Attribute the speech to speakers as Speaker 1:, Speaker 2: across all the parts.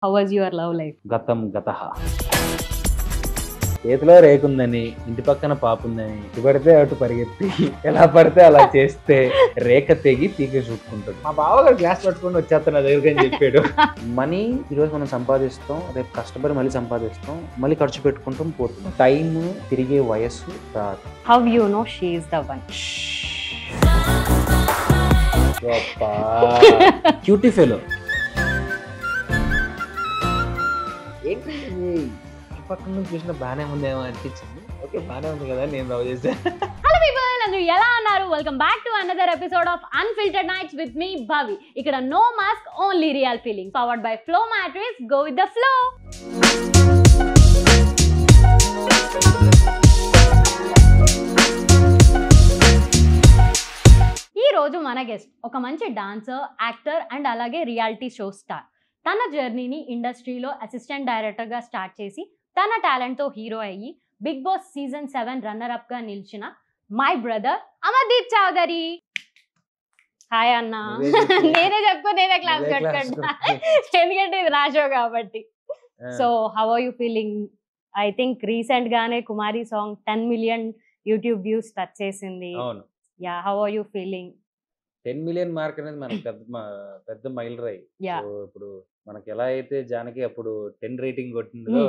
Speaker 1: How was your love life?
Speaker 2: గతం గతః. చేతిలో రేకుందని, ఇంటి పక్కన పాపుందని, ఇటు పడితే అటు పరిగెత్తి ఎలా పడితే అలా చేస్తే రేఖ తెగి తీగ చుట్టుకుంటుంది. మా బావగారు గ్లాస్ పట్టుకొని వచ్చేస్తాను నా దగ్గరికి అని చెప్పాడు. మనీ ఈరోజు మనం సంపాదిస్తాం, రేపు కష్టపడి మళ్ళీ సంపాదిస్తాం, మళ్ళీ ఖర్చు పెట్టుకుంటాం, పోతుంది. టైం తిరిగే వయస్సు రాదు.
Speaker 1: How you know she is the one?
Speaker 2: Cutie fellow. ఏంటి పక్కన నుంచి చూసిన బాగానే ఉందేమో అనిపించింది. ఓకే బాగానే ఉంది కదా నేను లవ్ చేశాను.
Speaker 1: Hello people, అందరూ ఎలా ఉన్నారు? Welcome back to another episode of unfiltered nights with me Bhavi. ఇక్కడ no mask, only real feeling. Powered by Flow Matrix. Go with the flow. ఈ రోజు మన గెస్ట్ ఒక మంచి డాన్సర్, యాక్టర్ అండ్ అలాగే రియాలిటీ షో స్టార్. తన జర్నీని ఇండస్ట్రీలో అసిస్టెంట్ డైరెక్టర్గా స్టార్ట్ చేసి తన టాలెంట్తో హీరో అయ్యి బిగ్ బాస్ సీజన్ 7 రన్నర్ అప్గా నిలిచిన my brother Amardeep Chowdary. Hi అన్న. నేనే చెప్పుకో, నేనే క్లాస్ కట్టుకుంటా ఎందుకంటే ఇది నా షో కాబట్టి. So how are you feeling? I think recent గానే Kumari song 10 million YouTube views touch చేసింది.
Speaker 2: అవును.
Speaker 1: Yeah, how are you feeling?
Speaker 2: 10 million mark అనేది మనకి పెద్ద మైల్ రాయి. సో ఇప్పుడు మనకి ఎలా అయితే జానకి అప్పుడు 10 రేటింగ్ కొట్టిందో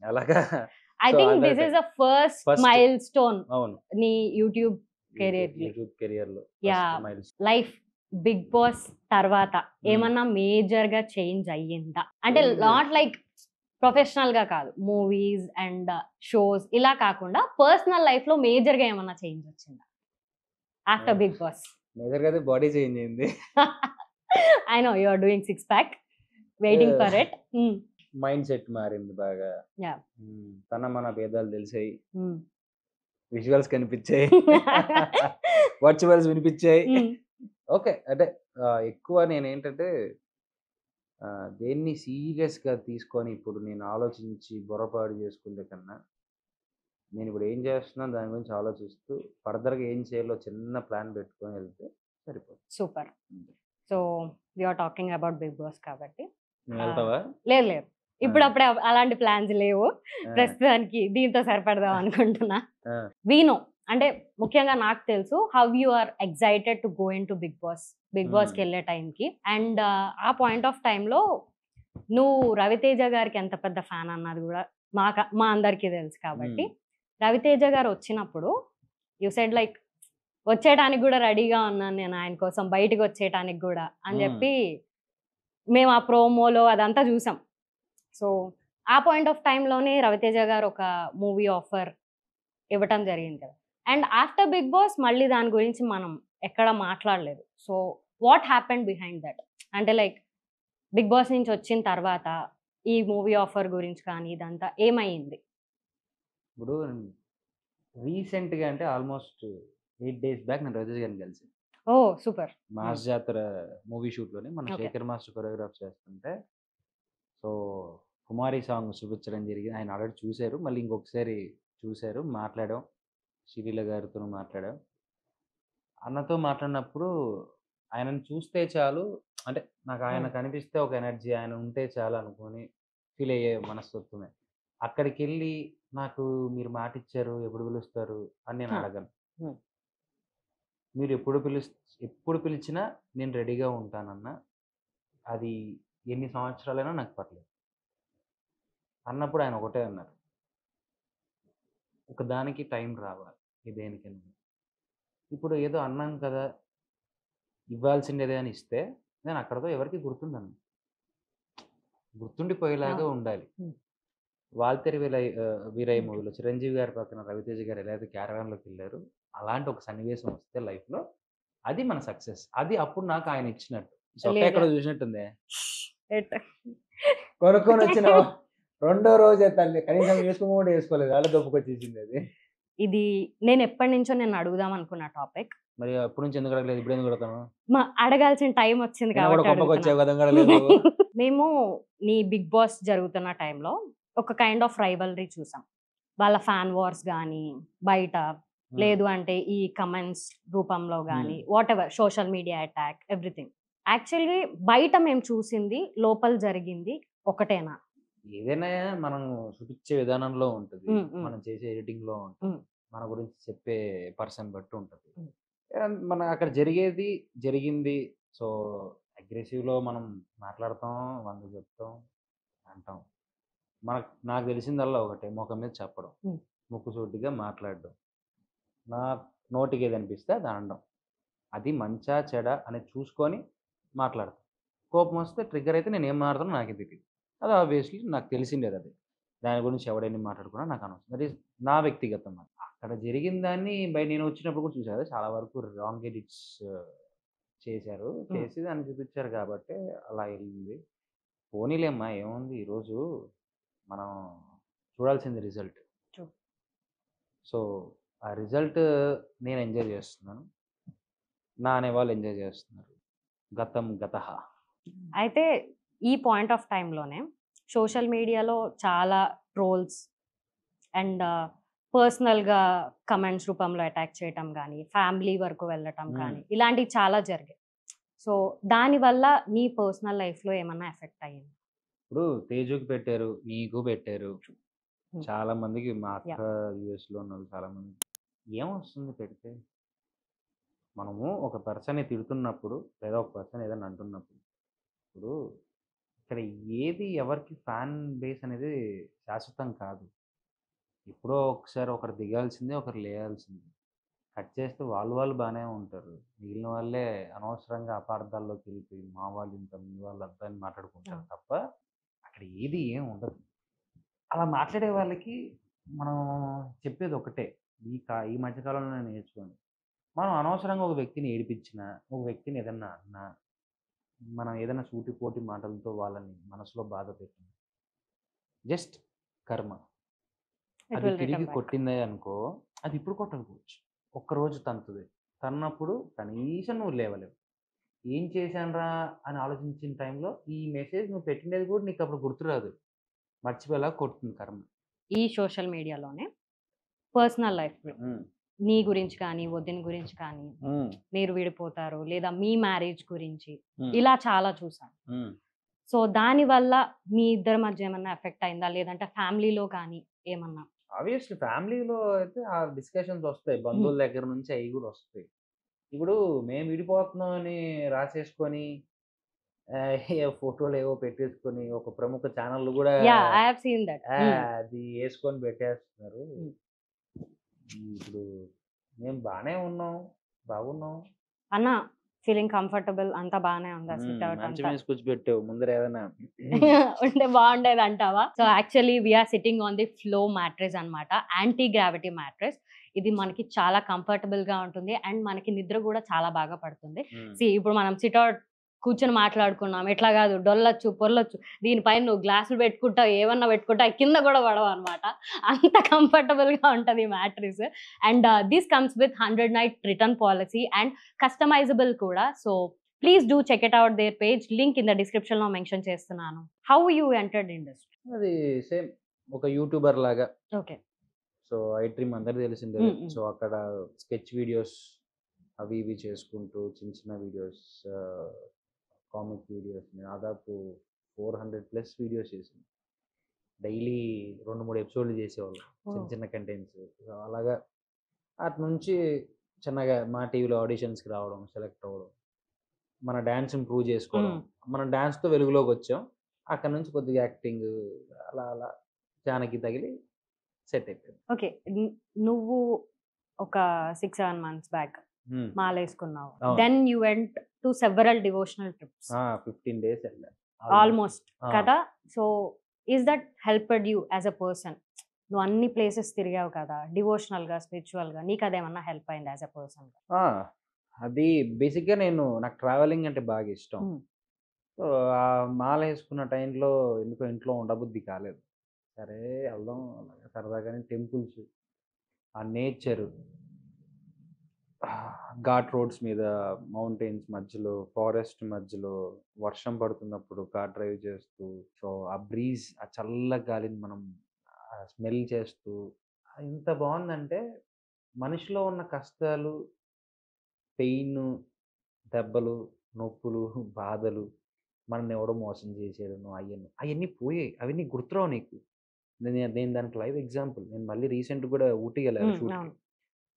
Speaker 2: అలాగా
Speaker 1: I think this is the first mile stone.
Speaker 2: అవును,
Speaker 1: నీ యూట్యూబ్
Speaker 2: కెరియర్ లో.
Speaker 1: యా, లైఫ్ బిగ్ బాస్ తర్వాత ఏమన్నా మేజర్ గా చేంజ్ అయ్యిందా? అంటే నాట్ లైక్ ప్రొఫెషనల్ గా కాదు, మూవీస్ అండ్ షోస్ ఇలా కాకుండా పర్సనల్ లైఫ్ లో మేజర్ గా ఏమన్నా చేంజ్ వచ్చిందా ఆఫ్టర్ బిగ్ బాస్?
Speaker 2: మేజర్ గా బాడీ చేంజ్ అయింది.
Speaker 1: I know you are doing 6 pack, waiting for it.
Speaker 2: Mind set మారింది బాగా.
Speaker 1: యా,
Speaker 2: తన మన భేదాలు తెలిసాయి, విజువల్స్ కనిపించాయి, వర్చువల్స్ వినిపించాయి. ఓకే, అంటే ఎక్కువ నేనేంటంటే దేన్ని సీరియస్ గా తీసుకొని ఇప్పుడు నేను ఆలోచించి బుర్రపాడు చేసుకుంటే కన్నా నేను ఇప్పుడు ఏం చేస్తున్నాను దాని గురించి ఆలోచిస్తూ ఫర్దర్గా ఏం చేయాలో చిన్న ప్లాన్ పెట్టుకొని వెళ్తే సరిపోతుంది.
Speaker 1: Super. So we're talking about Bigg Boss కాబట్టి
Speaker 2: నువ్వు వెళ్తావా?
Speaker 1: లేదు, ఇప్పుడప్పుడే అలాంటి ప్లాన్స్ లేవు ప్రస్తుతానికి. దీంతో సరిపడదాం అనుకుంటున్నా. వీనో అంటే ముఖ్యంగా నాకు తెలుసు how you are excited to go into Bigg బాస్కి వెళ్ళే టైంకి. అండ్ ఆ పాయింట్ ఆఫ్ టైంలో నువ్వు రవితేజ గారికి ఎంత పెద్ద ఫ్యాన్ అన్నది కూడా మా అందరికీ తెలుసు కాబట్టి, రవితేజ గారు వచ్చినప్పుడు యు సెడ్ లైక్ వచ్చేయటానికి కూడా రెడీగా ఉన్నాను నేను ఆయన కోసం, బయటకు వచ్చేయటానికి కూడా అని చెప్పి మేము ఆ ప్రోమోలో అదంతా చూసాం. సో ఆ పాయింట్ ఆఫ్ టైంలోనే రవితేజ గారు ఒక మూవీ ఆఫర్ ఇవ్వటం జరిగింది కదా. అండ్ ఆఫ్టర్ బిగ్ బాస్ మళ్ళీ దాని గురించి మనం ఎక్కడ మాట్లాడలేదు. So what happened behind that? అంటే లైక్ బిగ్ బాస్ నుంచి వచ్చిన తర్వాత ఈ మూవీ ఆఫర్ గురించి కానీ ఇదంతా ఏమైంది?
Speaker 2: ఇప్పుడు రీసెంట్గా అంటే ఆల్మోస్ట్ 8 days బ్యాక్ నేను రవితేజ గారిని కలిసి,
Speaker 1: ఓ సూపర్,
Speaker 2: మాస్ జాతర మూవీ షూట్లోనే మన శేఖర్ మాస్టర్ కొరియోగ్రాఫ్ చేస్తుంటే సో కుమారి సాంగ్ చూపించడం జరిగింది. ఆయన ఆల్రెడీ చూశారు, మళ్ళీ ఇంకొకసారి చూశారు, మాట్లాడాం, శ్రీలీల గారితో మాట్లాడాం. అన్నతో మాట్లాడినప్పుడు ఆయనను చూస్తే చాలు, అంటే నాకు ఆయన కనిపిస్తే ఒక ఎనర్జీ, ఆయన ఉంటే చాలు అనుకొని ఫీల్ అయ్యే మనస్తత్వమే. అక్కడికి వెళ్ళి నాకు మీరు మాట ఇచ్చారు, ఎప్పుడు పిలుస్తారు అని నేను అడగను. మీరు ఎప్పుడు పిలిచినా నేను రెడీగా ఉంటానన్నా, అది ఎన్ని సంవత్సరాలైనా నాకు పర్లేదు అన్నప్పుడు ఆయన ఒకటే అన్నారు, ఒక దానికి టైం రావాలి, దేనికైనా. ఇప్పుడు ఏదో అన్నాం కదా ఇవ్వాల్సిందేదే అని ఇస్తే నేను అక్కడతో ఎవరికి గుర్తుండను, గుర్తుండిపోయేలాగా ఉండాలి. వాల్తేరు వీరయ్య మూవీలో చిరంజీవి గారి పక్కన రవితేజ గారు ఎలా అయితే క్యారవాన్లోకి వెళ్ళారు, అలాంటి ఒక సన్నివేశం వస్తే లైఫ్లో అది మన సక్సెస్. అది అప్పుడు నాకు ఆయన ఇచ్చినట్టు. ఎక్కడ చూసినట్టుంది, కొనుక్కొని వచ్చిన రెండో రోజే తల్లి కనీసం వేసుకోమో వేసుకోలేదు, అలా దొప్పుకొచ్చేసింది అది.
Speaker 1: ఇది నేను ఎప్పటి నుంచో నేను అడుగుదాం అనుకున్న టాపిక్.
Speaker 2: మరి అప్పటి నుంచి ఎందుకు అడగలేదు, ఇప్పుడు ఎందుకు అడుగుతాను?
Speaker 1: అడగాల్సిన టైం వచ్చింది కాబట్టి. మేము నీ బిగ్ బాస్ జరుగుతున్న టైంలో ఒక కైండ్ ఆఫ్ రైవల్రీ చూసాం. వాళ్ళ ఫ్యాన్ వార్స్ కానీ బయట, లేదు అంటే ఈ కమెంట్స్ రూపంలో కానీ, what ever social media attack, everything. Actually బయట మేము చూసింది లోపల జరిగింది ఒకటేనా?
Speaker 2: ఏదైనా మనం చూపించే విధానంలో ఉంటది.
Speaker 1: హ్మ్.
Speaker 2: మనం చేసే ఎడిటింగ్‌లో ఉంటది.
Speaker 1: హ్మ్.
Speaker 2: మన గురించి చెప్పే పర్సన్ బట్టి ఉంటది.
Speaker 1: హ్మ్.
Speaker 2: మన అక్కడ జరిగింది. సో, అగ్రెసివ్‌లో మనం మాట్లాడతాం, 100 చెప్తాం, అంటాం. నాకు తెలిసిందల్లా ఒకటే మొఖం మీద చెప్పడం.
Speaker 1: హ్మ్.
Speaker 2: ముక్కుసూటిగా మాట్లాడడం. నా నోటికేదనిపిస్తే అది అనడం. అది మంచా, చెడా అనేది చూసుకొని మాట్లాడతా. కోపమొస్తే ట్రిగ్గర్ అయితే నేనేం మాట్లాడతానో నాకే తెలీదు. అది ఆబ్వియస్‌లీ నాకు తెలిసిందేదది. దాని గురించి ఎవడెన్ని మాట్లాడుకున్నా నాకనవసరం. దట్ ఈస్ నా వ్యక్తిగతం అది. అక్కడ జరిగిన దాన్ని నేనొచ్చినప్పుడు కూడా చూసా కదా! చాలా వరకు రాంగ్ ఎడిట్స్ చేశారు.
Speaker 1: హ్మ్.
Speaker 2: చేసి దాన్ని చూపిచ్చారు కాబట్టే అలా ఎళ్ళింది. పోనీలేమ్మా ఏముంది ఈరోజు మనం చూడాల్సింది రిజల్ట్.
Speaker 1: ట్రూ.
Speaker 2: సో, ఆ రిజల్ట్ నేను ఎంజాయ్ చేస్తున్నాను. నా అనేవాళ్ళు ఎంజాయ్ చేస్తున్నారు. గతం గతః.
Speaker 1: అయితే ఈ పాయింట్ ఆఫ్ టైమ్‌లోనే సోషల్ మీడియాలో చాలా ట్రోల్స్ అండ్ పర్సనల్‌గా కమెంట్స్ రూపంలో అటాక్ చేయటం గానీ, ఫ్యామిలీ వరకు వెళ్ళటం
Speaker 2: హ్మ్.
Speaker 1: కానీ, ఇలాంటివి చాలా జరిగాయి. సో, దానివల్ల నీ పర్సనల్ లైఫ్‌లో ఏమన్నా ఎఫెక్ట్ అయ్యిందా?
Speaker 2: ఇప్పుడు తేజుకి పెట్టారు, నీకు పెట్టారు.
Speaker 1: హ్మ్.
Speaker 2: చాలా మందికి మా అక్క
Speaker 1: యాహ్!
Speaker 2: యూఎస్‌లో ఉన్నోళ్ళు చాలా మంది ఏమొస్తుంది పెడితే? మనము ఒక పర్సన్‌ని తిడుతున్నప్పుడు లేదా ఒక పర్సన్ ఏదైనా అంటున్నప్పుడు, ఇప్పుడు ఇక్కడ ఏది ఎవరికి ఫ్యాన్ బేస్ అనేది శాశ్వతం కాదు. ఎప్పుడో ఒకసారి ఒకరు దిగాల్సిందే, ఒకరు లేయాల్సిందే. కట్ చేస్తే వాళ్ళు బానే ఉంటారు. మిగిలిన వాళ్ళే అనవసరంగా అపార్థాల్లోకెళ్ళిపోయి మా వాళ్ళింత, మీ వాళ్ళంత అని మాట్లాడుకుంటారు
Speaker 1: అవును.
Speaker 2: తప్ప, అక్కడ ఏది ఏం ఉండదు. అలా మాట్లాడే వాళ్ళకి మనం చెప్పేదొకటే. ఈ మధ్య కాలంలో నేను నేర్చుకుంది. మనం అనవసరంగా ఒక వ్యక్తిని ఏడిపించినా, ఒక వ్యక్తిని ఏదన్నా అన్నా, మనం ఏదైనా సూటిపోటి మాటలతో వాళ్ళని మనసులో బాధ పెట్టినా, జస్ట్ కర్మ.
Speaker 1: ఇట్
Speaker 2: అది
Speaker 1: విల్
Speaker 2: తిరిగి
Speaker 1: రిటర్న్ బ్యాక్.
Speaker 2: కొట్టిందే అనుకో, అది ఇప్పుడు కొట్టకపోవచ్చు. ఒక్కరోజు తంతది. తన్నప్పుడు కనీసం నువ్వు లేవలేవు. ఏం చేశానురా అని ఆలోచించిన టైంలో, ఈ మెసేజ్ నువ్వు పెట్టినది కూడా నీకప్పుడు గుర్తురాదు. మర్చిపోయేలాగా కొడుతుంది కర్మ.
Speaker 1: ఈ సోషల్ మీడియాలోనే పర్సనల్ లైఫ్‌లో
Speaker 2: హ్మ్.
Speaker 1: నీ గురించి కానీ, వదిన గురించి కానీ,
Speaker 2: హ్మ్.
Speaker 1: మీరు విడిపోతారు లేదా మీ మ్యారేజ్ గురించి
Speaker 2: హ్మ్.
Speaker 1: ఇలా చాలా చూసాను.
Speaker 2: హ్మ్.
Speaker 1: సో, దానివల్ల మీ ఇద్దరి మధ్య ఏమన్నా ఎఫెక్ట్ అయిందా? లేదంటే ఫ్యామిలీలో కానీ ఏమన్నా?
Speaker 2: ఆబ్వియస్‌లీ ఫ్యామిలీలో అయితే ఆ డిస్కషన్స్ ఒస్తాయి.
Speaker 1: హ్మ్.
Speaker 2: బంధువుల దగ్గర నుంచి అయి గూడా ఒస్తాయి. ఇప్పుడు మేము విడిపోతున్నాం అని రాసేసుకొని ఫోటోలేవో పెట్టేసుకొని ఒక ప్రముఖ ఛానెల్‌లు గూడా
Speaker 1: yeah! I have seen that.
Speaker 2: అది యేసుకొని పెట్టేస్తున్నారు.
Speaker 1: హ్మ్.
Speaker 2: ఇప్పుడు మేము బానే ఉన్నాం. బాగున్నాం.
Speaker 1: అన్న ఫీలింగ్ కంఫర్టబుల్ అంతా బానే ఉందా? సిట్ అవుట్
Speaker 2: మంచం
Speaker 1: అంతా?
Speaker 2: ఏసి కూర్చోబెట్టావు ముందర ఏదైనా
Speaker 1: ఉంటే బావుండేదంటావా? So, actually we are sitting on the Flow mattress అన్నమాట. Anti gravity mattress. ఇది మనకి చాలా కంఫర్టబుల్‌గా ఉంటుంది. అండ్ మనకి నిద్ర గూడా చాలా బాగా పడుతుంది.
Speaker 2: హ్మ్.
Speaker 1: ఇప్పుడు మనం సిట్ అవుట్ కూర్చొని మాట్లాడుకున్నాం. ఇట్లా గాదు డొల్లొచ్చు, పొర్లొచ్చు. దీనిపైన నువ్వు గ్లాసులు పెట్టుకుంటావు, ఏమన్నా పెట్టుకుంటావు, కింద గూడా పడవన్నమాట. అంత కంఫర్టబుల్‌గా ఉంటది ఈ mattress. And this comes with 100 night return policy and customisable కూడా. So, please do check it out their page. Link in the డిస్క్రిప్షన్‌లో మెన్షన్ చేస్తున్నాను. How you entered industry?
Speaker 2: అది సేమ్ ఒక యూట్యూబర్ లాగా.
Speaker 1: ఓకే.
Speaker 2: సో, ఐడ్రీమ్ అందరికి తెలిసిందే.
Speaker 1: హ్మ్. హ్మ్.
Speaker 2: సో, అక్కడ స్కెచ్ వీడియోస్ అవి ఇవి చేసుకుంటూ చిన్న చిన్న వీడియోస్ కామిక్ వీడియోస్ దాదాపు 400+ వీడియోస్ చేశాను. డైలీ 2, 3 ఎపిసోడ్‌లు చేసేవాళ్ళం. చిన్న
Speaker 1: ఓహ్!
Speaker 2: చిన్న కంటెంట్స్. సో, అలాగా అటునుంచి చిన్నగా మా టీవీలో ఆడిషన్స్‌కి రావడం, సెలెక్ట్ అవ్వడం. మన డాన్స్‌ని ప్రూవ్ చేసుకోవడం.
Speaker 1: హ్మ్.
Speaker 2: మనం డాన్స్‌తో వెలుగులోకొచ్చాం. అక్కడి నుంచి కొద్దిగా యాక్టింగ్ అలా అలా జానకి తగిలి సెట్ అయిపోయింది.
Speaker 1: ఓకే. నువ్వు ఒక 6, 7 మంత్స్ బ్యాక్
Speaker 2: హ్మ్.
Speaker 1: మాలేసుకున్నావు.
Speaker 2: అవును.
Speaker 1: Then you went to several devotional trips.
Speaker 2: 15 days ఎళ్ళా.
Speaker 1: ఆల్‌మోస్ట్
Speaker 2: ఆ!
Speaker 1: కదా! So, is that helped you as a person? నువ్వు అన్ని ప్లేసెస్ తిరిగావు కదా! డివోషనల్‌గా, స్పిరిచ్యువల్‌గా నీకదేమన్నా హెల్ప్ అయిందా యాస్ ఎ పర్సన్‌గా?
Speaker 2: ఆ! అది బేసిక్‌గా నాకు ట్రావెలింగ్ అంటే బాగా ఇష్టం.
Speaker 1: హ్మ్.
Speaker 2: సో, ఆ మాలేసుకున్న టైంలో ఎందుకో ఇంట్లో ఉండబుద్ధి కాలేదు. సరే ఎళ్దాం అలాగా సరదాగానే టెంపుల్స్, ఆ నేచరు, ఘాట్ రోడ్స్ మీద, మౌంటైన్స్ మధ్యలో, ఫారెస్ట్ మధ్యలో, వర్షం పడుతున్నప్పుడు కార్ డ్రైవ్ చేస్తూ, సో, ఆ బ్రీజ్, ఆ చల్ల గాలిని మనం స్మెల్ చేస్తూ ఎంత బావుందంటే, మనిషిలో ఉన్న కష్టాలు, పెయిను, దెబ్బలు, నొప్పులు, బాధలు మనల్ని ఎవడో మోసం చేసేయడం అవన్నీ పోయాయి. అవన్నీ గుర్తురావు నీకు. నేను దానికి లైవ్ ఎగ్జాంపుల్. నేను మళ్ళీ రీసెంట్ కూడా ఊటీ వెళ్ళాను షూట్‌కి.
Speaker 1: అవును.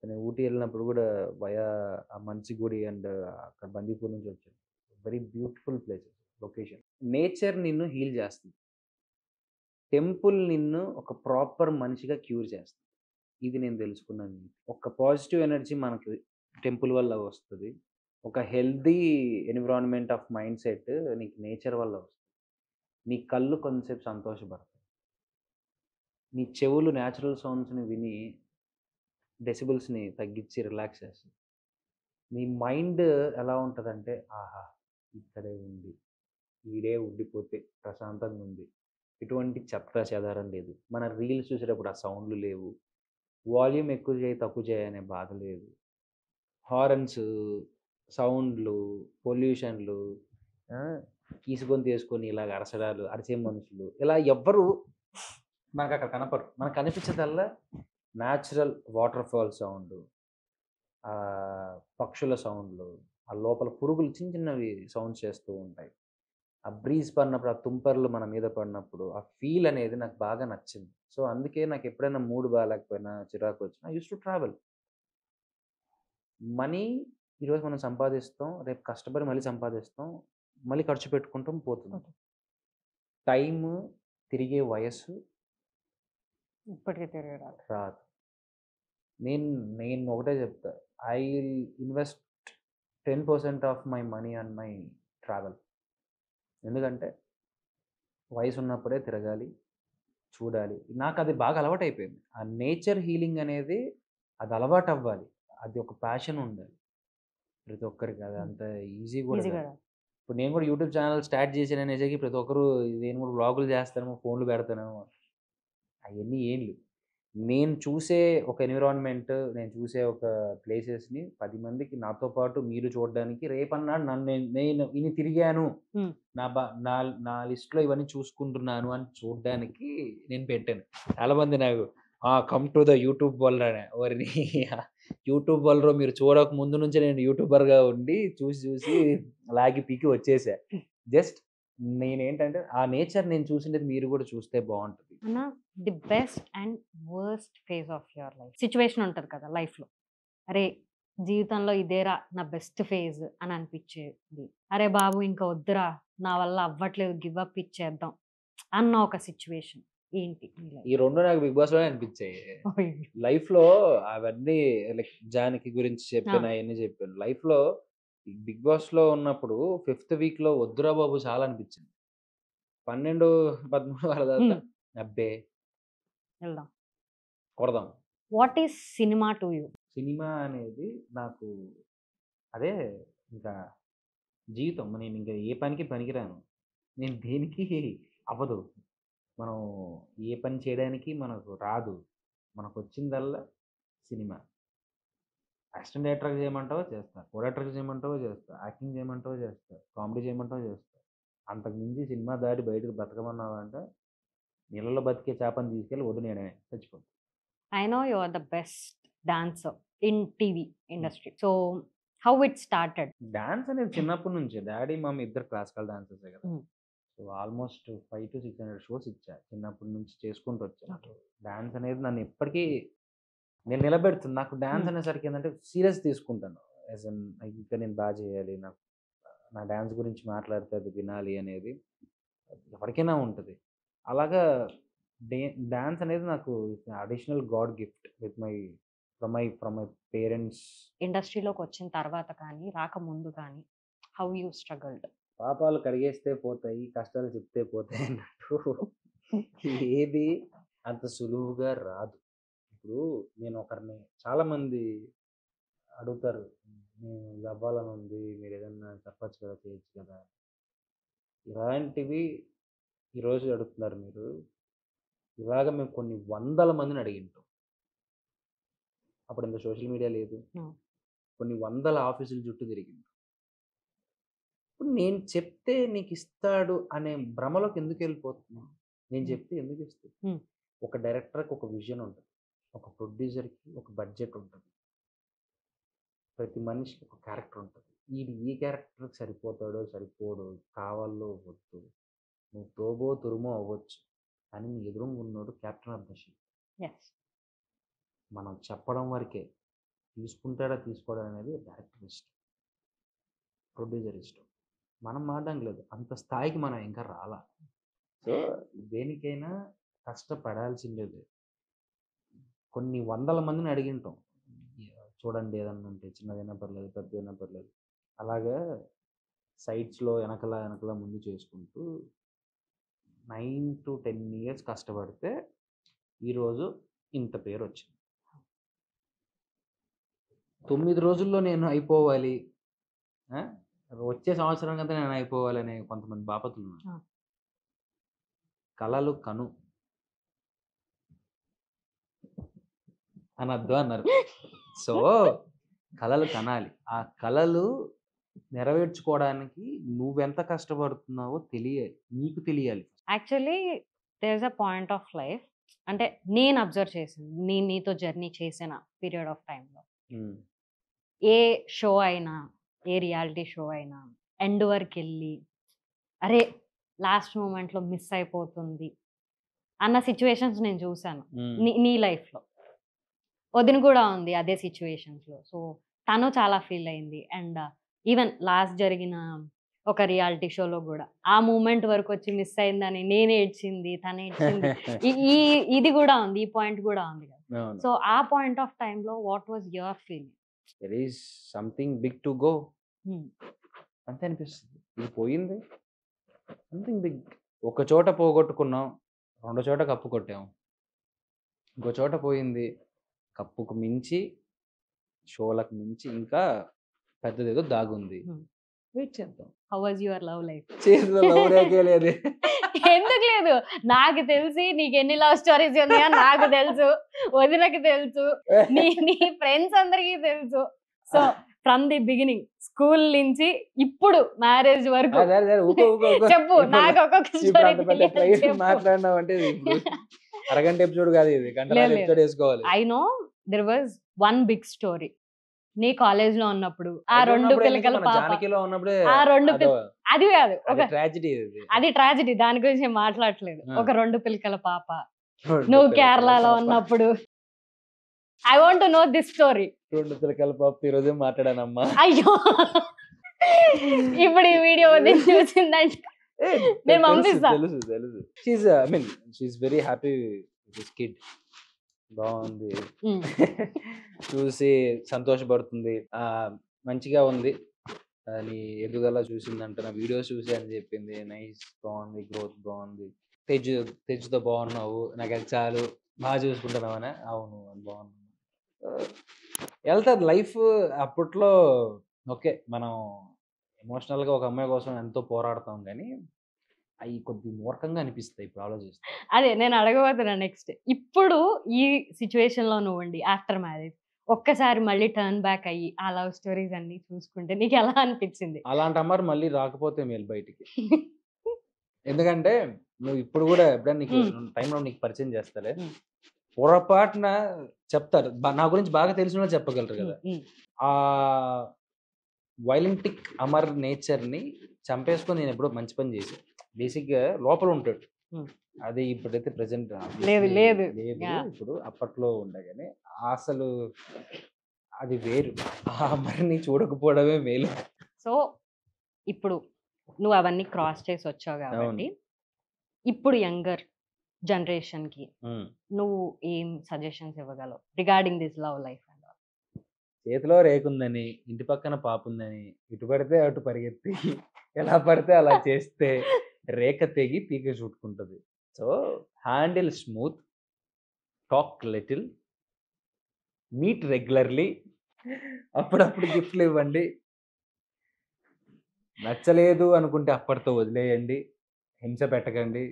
Speaker 2: నేను ఊటీ వెళ్ళినప్పుడు కూడా వయా ఆ మంచిగుడి అండ్ అక్కడ బందీపూర్ నుంచి వచ్చాను. Very beautiful places, location. Nature నిన్ను హీల్ చేస్తుంది. టెంపుల్ నిన్ను ఒక ప్రాపర్ మనిషిగా క్యూర్ చేస్తుంది. ఇది నేను తెలుసుకున్నాను. ఒక పాజిటివ్ ఎనర్జీ మనకి టెంపుల్ వల్ల వస్తది. ఒక healthy environment of mind set నీకు నేచర్ వల్ల వస్తుంది. నీ కళ్ళు కొంతసేపు సంతోషపడతాయి. నీ చెవులు న్యాచురల్ సౌండ్స్‌ని విని డెసిబెల్స్‌ని తగ్గించి రిలాక్స్ చేస్తుంది. నీ మైండ్ ఎలా ఉంటదంటే, ఆహా! ఇక్కడే ఉంది. ఈడే ఉండిపోతే ప్రశాంతంగా ఉంది. ఎటువంటి చెత్తా చెదారం లేదు. మన రీల్స్ చూసేటప్పుడు ఆ సౌండ్‌లు లేవు. వాల్యూమ్ ఎక్కువ చేయి, తక్కువ చేయి అనే బాధ లేదు. హారన్స్, సౌండ్‌లు, పొల్యూషన్‌లు, ఆ! తీసుకొని ఇలాగ అరచడాలు, అరిచే మనుషులు ఇలా ఎవ్వరు మనకక్కడ కనపడరు. మనకు కనిపించేదల్లా న్యాచురల్ వాటర్ ఫాల్ సౌండు, పక్షుల సౌండ్‌లు, ఆ లోపల పురుగులు చిన్న చిన్నవి సౌండ్స్ చేస్తూ ఉంటాయి. ఆ బ్రీజ్ పడినప్పుడు, ఆ తుంపర్లు మన మీద పడినప్పుడు, ఆ ఫీల్ అనేది నాకు బాగా నచ్చింది. సో, అందుకే నాకెప్పుడైనా మూడ్ బాలేకపోయినా, చిరాకొచ్చినా I used to travel. Money ఈరోజు మనం సంపాదిస్తాం. రేపు కష్టపడి మళ్ళీ సంపాదిస్తాం. మళ్ళీ ఖర్చు పెట్టుకుంటాం, పోతుంది. టైము, తిరిగే వయస్సు
Speaker 1: ఇప్పటికీ తిరిగి రాదు.
Speaker 2: రాదు. నేను నేను ఒకటే చెప్తా. I will invest 10% of my money on my travel. ఎందుకంటే వయసున్నప్పుడే తిరగాలి, చూడాలి. నాకది బాగా అలవాటయిపోయింది. ఆ నేచర్ హీలింగ్ అనేది అది అలవాటవ్వాలి. అది ఒక ప్యాషన్ ఉండాలి. ప్రతి ఒక్కరికి అది అంత ఈజీ కూడా
Speaker 1: ఈజీ
Speaker 2: కాదు.
Speaker 1: కదా.
Speaker 2: ఇప్పుడు నేను కూడా యూట్యూబ్ ఛానల్ స్టార్ట్ చేశాననేసరికి ప్రతి ఒక్కరు నేను కూడా వ్లాగులు చేస్తానేమో, ఫోన్లు పెడతానేమో, అయన్నీ ఏం లేవు. నేను చూసే ఒక ఎన్విరాన్మెంట్, నేను చూసే ఒక ప్లేసెస్‌ని 10 మందికి నాతో పాటు మీరు చూడడానికి, రేపన్నాడు నేను ఇన్ని తిరిగాను.
Speaker 1: హ్మ్.
Speaker 2: నా బ నా నా లిస్ట్‌లో ఇవన్నీ చూసుకుంటున్నాను అని చూడ్డానికి నేను పెట్టాను. చాలామంది నాకు come to the YouTube world అని. ఓరిని యూట్యూబ్ వరల్డ్‌లో మీరు చూడక ముందు నుంచే నేను యూట్యూబర్‌గా ఉండి చూసి లాగి పీకి వచ్చేసా. జస్ట్ నేనేంటంటే ఆ నేచర్ నేను చూసిండేది మీరు కూడా చూస్తే బావుంటది.
Speaker 1: అన్న, the best and worst phase of your life situation ఉంటది కదా లైఫ్‌లో. అరే! జీవితంలో ఇదేరా నా బెస్ట్ ఫేజ్ అని అనిపిచ్చేది. అరే బాబు! ఇంక వద్దురా, నా వల్ల అవ్వట్లేదు, గివ్ అప్ ఇచ్చేద్దాం అన్న ఒక సిచ్యువేషన్ ఏంటి మీ
Speaker 2: ఈ 2 నాకు బిగ్ బాస్‌లోనే అనిపించాయి.
Speaker 1: లైఫ్?
Speaker 2: లైఫ్‌లో అవన్నీ లైక్ జానకి గురించి చెప్పాను, అయన్నీ చెప్పాను. లైఫ్‌లో బిగ్ బాస్‌లో ఉన్నప్పుడు ఫిఫ్త్ వీక్‌లో వద్దురా బాబు చాలా అనిపించింది. 12, 13 వాళ్ళ
Speaker 1: హ్మ్.
Speaker 2: దాకా అబ్బే!
Speaker 1: వెళ్దాం.
Speaker 2: కొడదాం.
Speaker 1: What is cinema to you?
Speaker 2: Cinema అనేది నాకు అదే ఇంకా జీవితం. నేనింక ఏ పనికి పనికిరాను. నేను దేనికి అవ్వదు. మనం ఏ పని చేయడానికి మనకు రాదు. మనకొచ్చిందల్లా సినిమా. అసిస్టెంట్ డైరెక్టర్‌గా చేయమంటావా చేస్తా. కో డైరెక్టర్‌గా చేయమంటావా చేస్తా. యాక్టింగ్ చేయమంటావా చేస్తా. కామెడీ చేయమంటావా చేస్తా. అంతకు మించి సినిమా దాటి బయటకి బతకమన్నావా అంటే నీళ్ళలో బతికే చేపని తీసుకెళ్ళి వదిలేయడమే చచ్చిపోద్ది.
Speaker 1: I know you are the best dancer in TV industry. So how it started?
Speaker 2: Dance అనేది చిన్నప్పటి నుంచే. డాడీ, మమ్మీ ఇద్దరు క్లాసికల్ డాన్సర్సే కదా!
Speaker 1: హ్మ్.
Speaker 2: సో, ఆల్మోస్ట్ 500-600 షోస్ ఇచ్చా. చిన్నప్పటి నుంచి చేసుకుంటూ వచ్చాను.
Speaker 1: ఓకే.
Speaker 2: డాన్స్ అనేది నన్ను ఎప్పటికీ నేను నిలబెడుతుంది. నాకు డాన్స్
Speaker 1: హ్మ్.
Speaker 2: అనేసరికి ఏందంటే సీరియస్ తీసుకుంటాను. యాస్ ఇన్ ఇంకా నేను చేయాలి. నా డాన్స్ గురించి మాట్లాడితే అది వినాలి అనేది ఎవరికైనా ఉంటది. అలాగా డే డాన్స్ అనేది నాకు additional God gift with my from my parents.
Speaker 1: ఇండస్ట్రీలోకి వచ్చిన తర్వాత కానీ, రాకముందు కానీ హౌ యూ స్ట్రగల్డ్?
Speaker 2: పాపాలు కడిగేస్తే పోతాయి, కష్టాలు చెప్తే పోతాయి అన్నట్టు ఏది అంత సులువుగా రాదు. ఇప్పుడు నేను ఒకరిని చాలామంది అడుగుతారు. ఇది అవ్వాలని ఉంది. మీరేదన్నా చెప్పొచ్చు కదా! చేయొచ్చు కదా! ఇలాంటివి ఈరోజు అడుగుతున్నారు మీరు. ఇలాగ మేము కొన్ని వందల మందిని అడిగింటాం. అప్పుడు ఇంత సోషల్ మీడియా లేదు.
Speaker 1: హ్మ్.
Speaker 2: కొన్ని వందల ఆఫీసుల చుట్టూ తిరిగింటాం. ఇప్పుడు నేను చెప్తే నీకిస్తాడు అనే భ్రమలోకి ఎందుకెళ్ళిపోతున్నావు? నేను
Speaker 1: హ్మ్.
Speaker 2: చెప్తే ఎందుకిస్తాడు?
Speaker 1: హ్మ్.
Speaker 2: ఒక డైరెక్టర్‌కి ఒక విజన్ ఉంటది. ఒక ప్రొడ్యూసర్‌కి ఒక బడ్జెట్ ఉంటది. ప్రతి మనిషికి ఒక క్యారెక్టర్ ఉంటది. ఈ క్యారెక్టర్కి సరిపోతాడో సరిపోడు, కావాలో వద్దు, నువ్వు తోబో తురుమో అవ్వచ్చు, కానీ నీ ఎదురుగా ఉన్నాడు captain of the ship.
Speaker 1: Yes
Speaker 2: మనం చెప్పడం వరకే, తీసుకుంటాడా తీసుకోవడం అనేది డైరెక్టర్ ఇష్టం, ప్రొడ్యూసర్ ఇష్టం, మనం మాట్లాడడం లేదు, అంత స్థాయికి మనం ఇంకా రాలా. సో దేనికైనా కష్టపడాల్సిందేది. కొన్ని వందల మందిని అడిగింటాం, చూడండి ఏదన్నా ఉంటే చిన్నదైనా పర్లేదు పెద్దదైనా పర్లేదు, అలాగా సైట్స్లో వెనకల ముందు చేసుకుంటూ 9 to 10 years కష్టపడితే ఈరోజు ఇంత పేరు వచ్చింది. 9 రోజుల్లో నేను అయిపోవాలి, వచ్చే సంవత్సరం కదా నేను అయిపోవాలనే కొంతమంది బాపతులు ఉన్నారు. కళలు కను అనద్దు అన్నారు. సో కళలు కనాలి, ఆ కళలు నెరవేర్చుకోవడానికి నువ్వెంత కష్టపడుతున్నావో నీకు తెలియాలి.
Speaker 1: Actually there is a point of life, అంటే నేను అబ్జర్వ్ చేసింది, నేను నీతో జర్నీ చేసిన పీరియడ్ ఆఫ్ టైంలో, ఏ షో అయినా ఏ రియాలిటీ షో అయినా ఎండ్ వరకు వెళ్ళి అరే లాస్ట్ మూమెంట్లో మిస్ అయిపోతుంది అన్న సిచ్యువేషన్స్ నేను చూసాను నీ లైఫ్లో. వదిన కూడా ఉంది అదే సిచ్యువేషన్స్లో. సో తను చాలా ఫీల్ అయింది. అండ్ ఈవెన్ లాస్ట్ జరిగిన ఒక రియాలిటీ షోలో కూడా ఆ మూమెంట్ వరకు వచ్చి మిస్ అయిందని నేను ఏడ్చింది, తను ఏడ్చింది. ఇది కూడా ఉంది, ఈ పాయింట్ కూడా ఉంది కదా. సో ఆ పాయింట్ ఆఫ్ టైంలో what was your feeling?
Speaker 2: There is something big to go అంతే అనిపిస్తుంది. ఇది పోయింది, సంథింగ్ బిగ్. ఒక చోట పోగొట్టుకున్నాం, 2 చోట కప్పు కొట్టాం, ఇంకో చోట పోయింది, కప్పుకు మించి షోలకు మించి ఇంకా పెద్దదేదో దాగుంది. వెయిట్ చేద్దాం.
Speaker 1: How was your love life?
Speaker 2: చేతిలో లవ్ రేఖే లేదు.
Speaker 1: ఎందుకు లేదు? నాకు తెలిసి నీకు ఎన్ని లవ్ స్టోరీస్ ఉన్నాయో నాకు తెలుసు, వదినకి తెలుసు, నీ ఫ్రెండ్స్ అందరికీ తెలుసు. So from the beginning, school నుంచి ఇప్పుడు మ్యారేజ్ వరకు చెప్పు. నాకు ఒక్కొక్క స్టోరీ
Speaker 2: మాట్లాడినావు అంటే అరగంట ఎపిసోడ్ కాదు ఇది, గంట వేసుకోవాలి.
Speaker 1: I know there was one big story నీ కాలేజ్ లో ఉన్నప్పుడు, ఆ 2 పిల్లకల పాప, ఆ 2 అది కాదు, అది ట్రాజెడీ, దాని గురించి నేను మాట్లాడట్లేదు. ఒక 2 పిల్లకల పాప నువ్వు కేరళలో ఉన్నప్పుడు. I want to know this story.
Speaker 2: 2 పిల్లకల పాప ఈరోజే మాట్లాడానమ్మా.
Speaker 1: అయ్యో ఇప్పుడు ఈ వీడియో చూసిందంటే నేను పంపిస్తా.
Speaker 2: తెలుసు. She's very happy with this kid. బాగుంది, చూసి సంతోషపడుతుంది, మంచిగా ఉంది అని ఎదుగుదల చూసిందంట, నా వీడియోస్ చూసి అని చెప్పింది. నైస్, బాగుంది, గ్రోత్ బాగుంది, తెజ్తో బాగున్నావు, నాకు అది చాలు, బాగా చూసుకుంటున్నావు అని. అవును బాగున్నావు, వెళ్తుంది లైఫ్. అప్పట్లో ఓకే మనం ఎమోషనల్గా ఒక అమ్మాయి కోసం ఎంతో పోరాడతాం, కానీ అవి కొద్ది మూర్ఖంగా అనిపిస్తాయి ఇప్పుడు ఆలోచిస్తే.
Speaker 1: అదే నేను అడగబోతున్నా నెక్స్ట్. ఇప్పుడు ఈ సిచ్యువేషన్ లో నువ్వండి ఆఫ్టర్ మ్యారేజ్ ఒక్కసారి మళ్ళీ టర్న్ బ్యాక్ అయ్యి ఆ లవ్ స్టోరీస్ అన్ని చూసుకుంటే నీకు ఎలా అనిపించింది?
Speaker 2: అలాంటి అమ్మారు మళ్ళీ రాకపోతే మేలు బయటికి. ఎందుకంటే నువ్వు ఇప్పుడు కూడా ఎప్పుడైనా నీకు టైంలో నీకు పరిచయం చేస్తారే, పొరపాటున చెప్తారు, నా గురించి బాగా తెలిసిన చెప్పగలరు కదా. ఆ వైలెంటిక్ అమర్ నేచర్ని చంపేసుకొని నేను ఎప్పుడో మంచి పని చేశాను. బేసిక్గా లోపల ఉంటాడు, అది ఇప్పుడైతే ప్రెసెంట్
Speaker 1: లేదు.
Speaker 2: ఇప్పుడు అప్పట్లో ఉండగానే అసలు అది వేరు, ఆ అమర్ని చూడకపోవడమే మేలు.
Speaker 1: సో ఇప్పుడు నువ్వు అవన్నీ క్రాస్ చేసి వచ్చావు కాబట్టి ఇప్పుడు యంగర్ జనరేషన్ కి నువ్వు ఏం సజెషన్స్ ఇవ్వగలవు రిగార్డింగ్ దిస్ లవ్ లైఫ్?
Speaker 2: చేతిలో రేకుందని, ఇంటి పక్కన పాప ఉందని, ఇటు పడితే అటు పరిగెత్తి ఎలా పడితే అలా చేస్తే రేఖ తెగి పీక చుట్టుకుంటుంది. So handle smooth, talk little, meet regularly, అప్పుడప్పుడు గిఫ్ట్లు ఇవ్వండి, నచ్చలేదు అనుకుంటే అప్పటితో వదిలేయండి, హింస పెట్టకండి,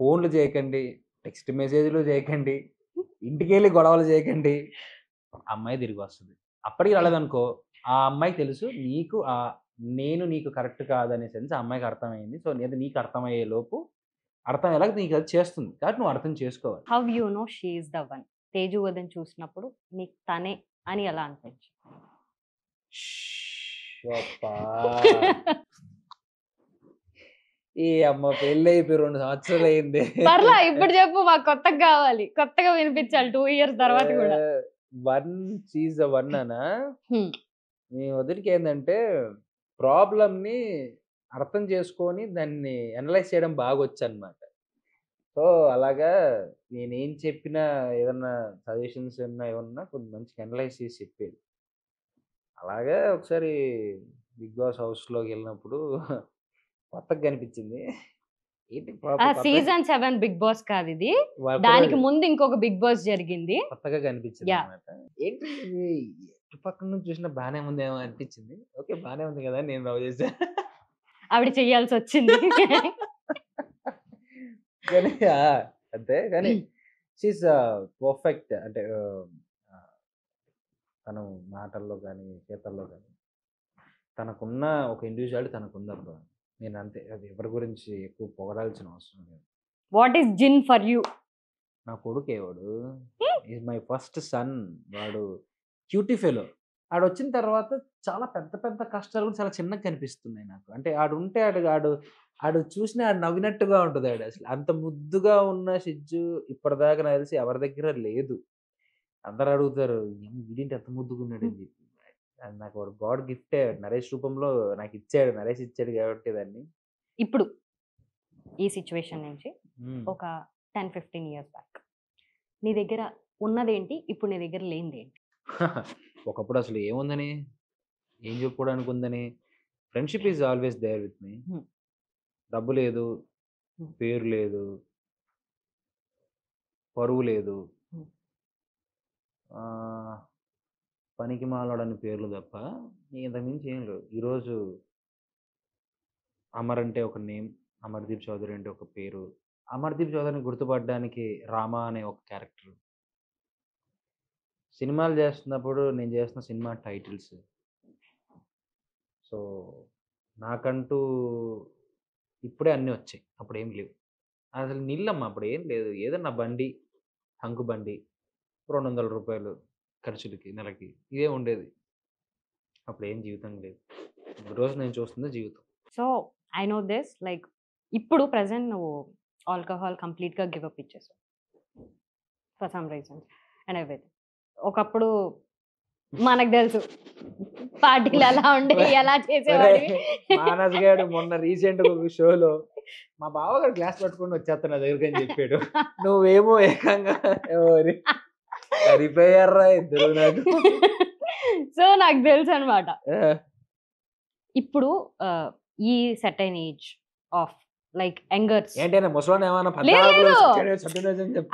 Speaker 2: ఫోన్లు చేయకండి, టెక్స్ట్ మెసేజ్లు చేయకండి, ఇంటికి వెళ్ళి గొడవలు చేయకండి. అమ్మాయి తిరిగి వస్తుంది. అప్పటికి రాలేదనుకో, ఆ అమ్మాయికి తెలుసు నీకు నేను నీకు కరెక్ట్ కాదనే సెన్స్ ఆ అమ్మాయికి అర్థమైంది. సో నేను నీకు అర్థమయ్యే లోపు అర్థమయ్యేలాగా నీకు అది చేస్తుంది, కాబట్టి నువ్వు అర్థం చేసుకోవాలి.
Speaker 1: How you know she is the one? Teju వదన్ చూసినప్పుడు నీకు తనే అని ఎలా అనిపించింది?
Speaker 2: అబ్బా. ఈ అమ్మ పెళ్ళి అయిపోయి 2 సంవత్సరాలు అయింది.
Speaker 1: పర్లా ఇప్పుడు చెప్పు, మాకు కొత్తగా కావాలి, కొత్తగా వినిపించాలి 2 years తర్వాత కూడా.
Speaker 2: వన్ చీజ్ వన్ అనా
Speaker 1: హ్మ్.
Speaker 2: మీ వదిలికి ఏంటంటే ప్రాబ్లమ్ని అర్థం చేసుకొని దాన్ని అనలైజ్ చేయడం బాగా వచ్చు అనమాట. సో అలాగా నేనేం చెప్పినా ఏదన్నా సజెషన్స్ ఏమన్నా కొంచెం మంచిగా అనలైజ్ చేసి చెప్పేది. అలాగే ఒకసారి బిగ్ బాస్ హౌస్లోకి వెళ్ళినప్పుడు కొత్తగా కనిపించింది. ఏంటి
Speaker 1: సీజన్ 7 బిగ్ బాస్ కాదు ఇది,
Speaker 2: కొత్తగా
Speaker 1: దానికి ముందు ఇంకొక బిగ్ బాస్ జరిగింది.
Speaker 2: కనిపించింది
Speaker 1: Yeah.
Speaker 2: అనమాట. ఏంటి ఇది ఇటు పక్క నుంచి చూసినా బానే ఉందేమో అనిపించింది. ఓకే బానే ఉంది కదా అని నేను లవ్ చేశా.
Speaker 1: ఆవిడ చెయ్యాల్సి వచ్చింది.
Speaker 2: కానీ అంతే కానీ షీఈస్ పర్ఫెక్ట్. అంటే తను మాటల్లో కానీ చేతల్లో కానీ తనకున్న ఒక ఇండివిజువాలిటీ తనకుందబ్బా. నేను అంతే, అది ఎవరి గురించి ఎక్కువ పొగడాల్సిన అవసరం లేదు.
Speaker 1: వాట్ ఈస్ జిన్ ఫర్ యూ?
Speaker 2: నా కొడుకే వాడు, ఈజ్ మై ఫస్ట్ సన్. వాడు క్యూటీ ఫెలో. ఆడు వచ్చిన తర్వాత చాలా పెద్ద పెద్ద కష్టాలు కూడా చాలా చిన్నగా కనిపిస్తున్నాయి నాకు. అంటే ఆడు ఉంటే ఆడు చూసినా ఆడు నవ్వినట్టుగా ఉంటుంది. ఆడు అసలు అంత ముద్దుగా ఉన్న షిజ్జు ఇప్పటిదాకా నాకు తెలిసి ఎవరి దగ్గర లేదు. అందరు అడుగుతారు వీడింటి ఎంత ముద్దుగా ఉన్నాడు అని చెప్పి. అది నాకు వాడు గాడ్ గిఫ్టే. నరేష్ రూపంలో నాకు ఇచ్చాడు, నరేష్ ఇచ్చాడు కాబట్టి దాన్ని.
Speaker 1: ఇప్పుడు ఈ సిచ్యువేషన్ నుంచి ఒక 10-15 years బ్యాక్ నీ దగ్గర ఉన్నదేంటి, ఇప్పుడు నీ దగ్గర లేనిదేంటి?
Speaker 2: ఒకప్పుడు అసలు ఏముందని, ఏం చెప్పుకోవడానికి ఉందని, friendship is always there with me. డబ్బు లేదు, పేరు లేదు, పరువు లేదు, పనికి మాలోడని పేర్లు తప్ప ఇంతకుమించి ఏం లేవు. ఈరోజు అమర్ అంటే ఒక నేమ్, అమర్దీప్ చౌదరి అంటే ఒక పేరు. అమర్దీప్ చౌదరిని గుర్తుపడడానికి రామా అనే ఒక క్యారెక్టర్. సినిమాలు చేస్తున్నప్పుడు నేను చేస్తున్న సినిమా టైటిల్స్. సో నాకంటూ ఇప్పుడే అన్నీ వచ్చాయి, అప్పుడు ఏం లేవు. అసలు నిల్లమ్మ అప్పుడు ఏం లేదు. ఏదన్నా బండి, హంకు బండి, 200 రూపాయలు ఖర్చులకి నెలకి, ఇదే ఉండేది. అప్పుడు ఏం జీవితం లేదు. రోజు నేను చూస్తుంది జీవితం.
Speaker 1: So I know this, like ఇప్పుడు ప్రెసెంట్ నువ్వు ఆల్కహాల్ కంప్లీట్గా గివప్ ఇచ్చేసావు for some reasons and everything. ఒకప్పుడు మనకు తెలుసు పార్టీలు ఎలా ఉండే, ఎలా చేసేవాడి.
Speaker 2: మానస్ గారు మొన్న రీసెంట్ ఒక షోలో మా బావగారు గ్లాస్ పట్టుకొని వచ్చేస్తా నా దగ్గరికి అని చెప్పాడు. నువ్వేమో ఏకంగా సరిపోయారా ఇద్దరు నాకు.
Speaker 1: సో నాకు తెలుసు అనమాట. ఇప్పుడు ఈ certain age of like youngers
Speaker 2: ఏంటంటే ముసలోని ఏమన్నా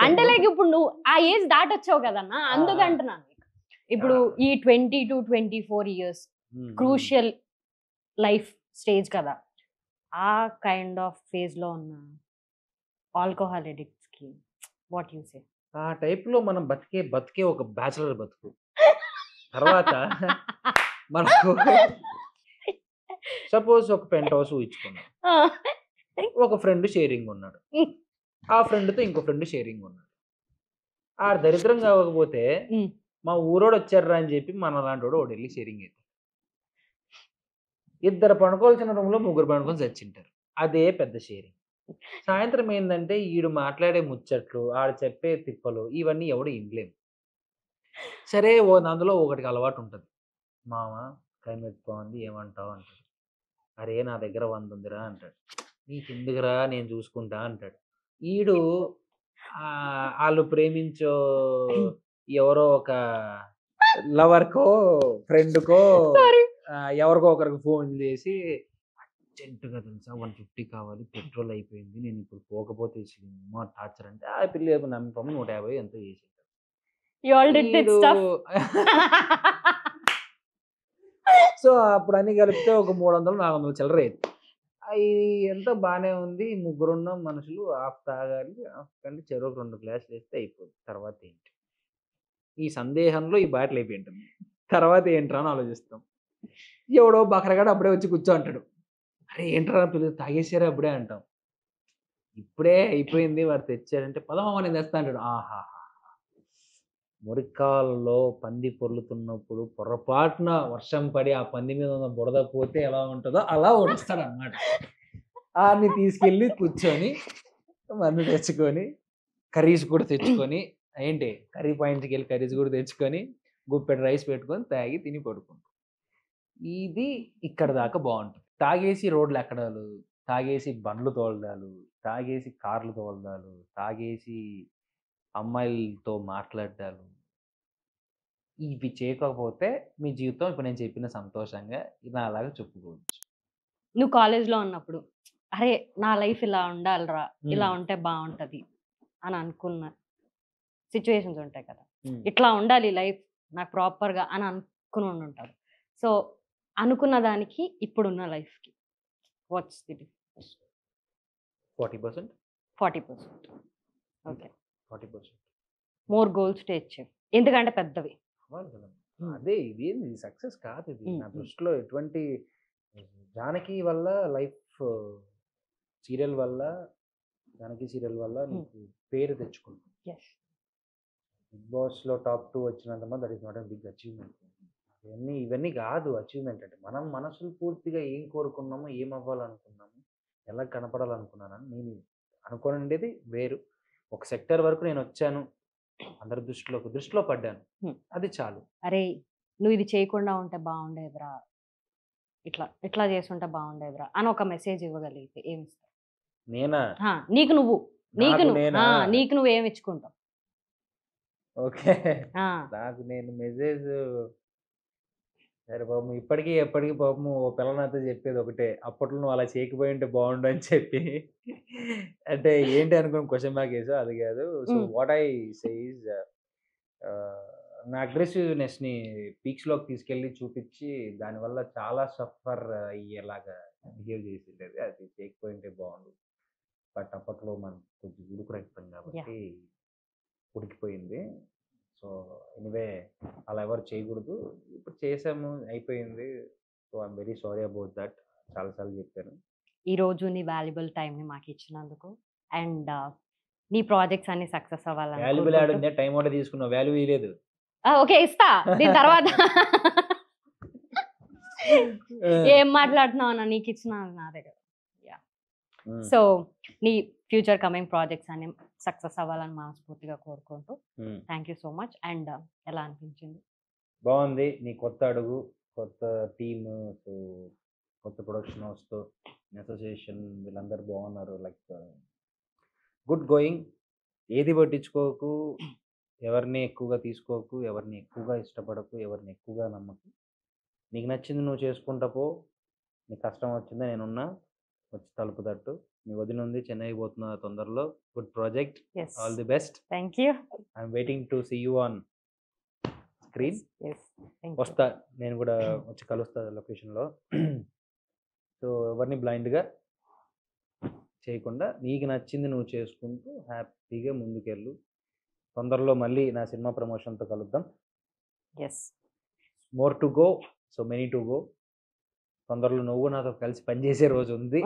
Speaker 1: అంటే లైక్ ఇప్పుడు నువ్వు ఆ ఏజ్ దాటొచ్చావు కదన్నా, అందుకంటున్నాను. ఇప్పుడు ఈ 20 to 24 years crucial life stage కదా, ఆ కైండ్ ఆఫ్ ఫేజ్ లో ఉన్న ఆల్కహాల్ అడిక్ట్స్ కి వాట్ యూ సే?
Speaker 2: ఆ టైప్ లో మనం బతికే ఒక బ్యాచులర్ బతుకు. తర్వాత మనకు సపోజ్ ఒక పెంట్ హౌస్ ఊహించుకున్నాం, ఒక ఫ్రెండ్ షేరింగ్ ఉన్నాడు, ఆ ఫ్రెండ్తో ఇంకో ఫ్రెండ్ షేరింగ్ ఉన్నాడు. ఆ దరిద్రం కాకపోతే మా ఊరోడు వచ్చారా అని చెప్పి మన లాంటి వాడు ఒకటి వెళ్ళి షేరింగ్ అవుతాడు. ఇద్దరు పనుకోవాల్సిన రూమ్లో ముగ్గురు పనుకొని చచ్చింటారు. అదే పెద్ద షేరింగ్. సాయంత్రం ఏంటంటే ఈడు మాట్లాడే ముచ్చట్లు, ఆడు చెప్పే తిప్పలు, ఇవన్నీ ఎవడు ఇంట్లేము. సరే అందులో ఒకటికి అలవాటు ఉంటుంది. మామ క్లైమేట్ బాగుంది ఏమంటావు అంటాడు. అరే నా దగ్గర 100 ఉందిరా అంటాడు. నీకు ఎందుకురా నేను చూసుకుంటా అంటాడు. ఈడు వాళ్ళు ప్రేమించో ఎవరో ఒక లవర్కో ఫ్రెండ్కో ఎవరికో ఒకరికి ఫోన్ చేసి అర్జెంటుగా తెలుసా 150 కావాలి, పెట్రోల్ అయిపోయింది, నేను ఇప్పుడు పోకపోతే టార్చర్ అంటే ఆ పిల్ల నమ్మకం 150 ఎంతో చేసేది. సో అప్పుడు అన్ని కలిపితే ఒక 300-400 చిల్లర అయింది. అవి ఎంతో బాగానే ఉంది. ముగ్గురున్న మనుషులు హాఫ్ తాగాలి, హాఫ్ కంటే చెరువు 2 గ్లాసులు వేస్తే అయిపోతుంది. తర్వాత ఏంటి ఈ సందేహంలో ఈ బాటిల్ అయిపోయింటుంది. తర్వాత ఏంట్రా అని ఆలోచిస్తాం. ఎవడో బకరగాడు అప్పుడే వచ్చి కూర్చో అంటాడు. అరే ఏంట్రా పిల్లలు తాగేసారా అప్పుడే అంటాం. ఇప్పుడే అయిపోయింది వాడు తెచ్చాడంటే పదమా నేను తెస్తా అంటాడు. ఆహా మురికాలలో పంది పొర్లుతున్నప్పుడు పొరపాటున వర్షం పడి ఆ పంది మీద ఉన్న బురద పోతే ఎలా ఉంటుందో అలా వడుస్తాడు అనమాట. ఆడిని తీసుకెళ్ళి కూర్చొని మందు తెచ్చుకొని కర్రీస్ కూడా తెచ్చుకొని ఏంటి కర్రీ పాయింట్స్కి వెళ్ళి కర్రీస్ కూడా తెచ్చుకొని గుప్పెడు రైస్ పెట్టుకొని తాగి తిని పడుకుంటాం. ఇది ఇక్కడ దాకా బాగుంటుంది. తాగేసి రోడ్లు ఎక్కడాలు, తాగేసి బండ్లు తోలడాలు, తాగేసి కార్లు తోలడాలు, తాగేసి అమ్మాయిలతో మాట్లాడాలు, ఇవి చేయకపోతే మీ జీవితం ఇప్పుడు నేను చెప్పిన సంతోషంగా ఇలా అలాగా చెప్పుకోవచ్చు.
Speaker 1: నువ్వు కాలేజ్లో ఉన్నప్పుడు అరే నా లైఫ్ ఇలా ఉండాలిరా, ఇలా ఉంటే బాగుంటది అని అనుకున్న సిచ్యువేషన్స్ ఉంటాయి కదా, ఇట్లా ఉండాలి లైఫ్ నాకు ప్రాపర్గా అని అనుకుని ఉంటారు. సో అనుకున్న దానికి ఇప్పుడున్న లైఫ్కి what's the difference?
Speaker 2: 40%.
Speaker 1: 40%. Okay,
Speaker 2: 40%.
Speaker 1: More goals to achieve, ఎందుకంటే పెద్దవి.
Speaker 2: అదే ఇదేంది సక్సెస్ కాదు ఇది నా దృష్టిలో. ఎటువంటి జానకి వల్ల లైఫ్ సీరియల్ వల్ల, జానకి సీరియల్ వల్ల నీకు పేరు తెచ్చుకుంటాం. బిగ్ బాస్లో టాప్ 2 వచ్చినంత that is not a big achievement. ఇవన్నీ కాదు అచీవ్మెంట్ అంటే. మనం మనసులు పూర్తిగా ఏం కోరుకున్నామో, ఏం అవ్వాలనుకున్నామో, ఎలా కనపడాలనుకున్నానని నేను అనుకోనండేది వేరు. ఒక సెక్టర్ వరకు నేను వచ్చాను, అందరి దృష్టిలో పడ్డాను, అది చాలు.
Speaker 1: అరే నువ్వు ఇది చేయకుండా ఉంటే బాగుండేదిరా, ఇట్లా చేస్తుంటే బాగుండేదిరా అని ఒక మెసేజ్ ఇవ్వగలిగితే ఏమి ఇస్తావు?
Speaker 2: నేనా?
Speaker 1: నీకు నువ్వేమి ఇచ్చుకుంటావు?
Speaker 2: ఓకే, నాకు నేను మెసేజ్, సరే పాపం ఇప్పటికీ ఎప్పటికీ పాపం ఓ పిల్లనాతో చెప్పేది ఒకటే, అప్పట్లో నువ్వు అలా చేయకపోయి ఉంటే బాగుండు అని చెప్పి. అంటే ఏంటి అనుకుని క్వశ్చన్ మార్క్ వేసా, అది కాదు. So what I say is నా అగ్రెసివ్నెస్ని పీక్స్లోకి తీసుకెళ్ళి చూపించి దానివల్ల చాలా సఫర్ అయ్యేలాగా బిహేవ్ చేసిండేది. అది చేయకపోయి ఉంటే బాగుండు. బట్ అప్పట్లో మనం కొంచెం ఉడుకు రక్తం కాబట్టి ఉడికిపోయింది. సో ఎనీవే అలా ఎవరు చేయకూడదు. ఇప్పుడు చేసాము, అయిపోయింది. So I'm very sorry about that. చాలాసార్లు చెప్పాను.
Speaker 1: ఈరోజు నీ వాల్యుబుల్ టైంని మాకు ఇచ్చినందుకు అండ్ నీ ప్రాజెక్ట్స్ అన్ని సక్సెస్ అవ్వాలని.
Speaker 2: వాల్యుబుల్ యాడ్ ఉంది, టైం కూడా తీసుకున్నావు, వాల్యూ ఇవ్వలేదు.
Speaker 1: ఓకే ఇస్తా దీని తర్వాత. ఏం మాట్లాడుతున్నావు అన్న, నీకు ఇచ్చిన నా దగ్గర. సో నీ ఫ్యూచర్ కమింగ్ ప్రాజెక్ట్స్ అన్ని సక్సెస్ అవ్వాలని మనస్ఫూర్తిగా కోరుకుంటూ thank you so much. And ఎలా అనిపించింది?
Speaker 2: బాగుంది. నీ కొత్త అడుగు, కొత్త టీమ్, సో కొత్త ప్రొడక్షన్ హౌస్తో అసోసియేషన్ వీళ్ళందరూ బాగున్నారు. Like good going. ఏది పట్టించుకోకు, ఎవరిని ఎక్కువగా తీసుకోకు, ఎవరిని ఎక్కువగా ఇష్టపడకు, ఎవరిని ఎక్కువగా నమ్మకు. నీకు నచ్చింది నువ్వు చేసుకుంటా పో. నీకు కష్టం వచ్చిందా నేనున్నా, వచ్చి తలుపు తట్టు. మీ వదిన ఉంది, చెన్నైకి పోతున్నా తొందరలో. Good project, all the best.
Speaker 1: Thank you.
Speaker 2: I'm waiting to see you on screen. వస్తా, నేను కూడా వచ్చి కలుస్తా లొకేషన్లో. సో ఎవరిని బ్లైండ్గా చేయకుండా నీకు నచ్చింది నువ్వు చేసుకుంటూ హ్యాపీగా ముందుకెళ్ళు. తొందరలో మళ్ళీ నా సినిమా ప్రమోషన్తో కలుద్దాం. More to go, so many to go. తొందరలో నువ్వు నాతో కలిసి పనిచేసే రోజు ఉంది.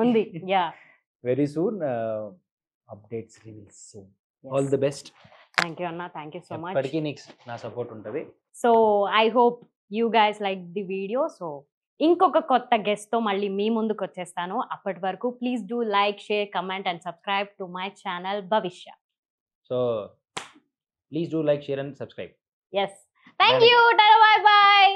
Speaker 2: Very soon. Updates reveal soon. All the best.
Speaker 1: Thank you అన్న, థ్యాంక్ యూ సో మచ్.
Speaker 2: ఇప్పటికీ నీకు నా సపోర్ట్ ఉంటుంది.
Speaker 1: So I hope you guys like the video. So ఇంకొక కొత్త గెస్ట్తో మళ్ళీ మీ ముందుకు వచ్చేస్తాను. అప్పటి వరకు please do like, share, comment and subscribe to my channel Bhavishya.
Speaker 2: So please do like, share and subscribe.
Speaker 1: Yes. Thank you. Bye bye.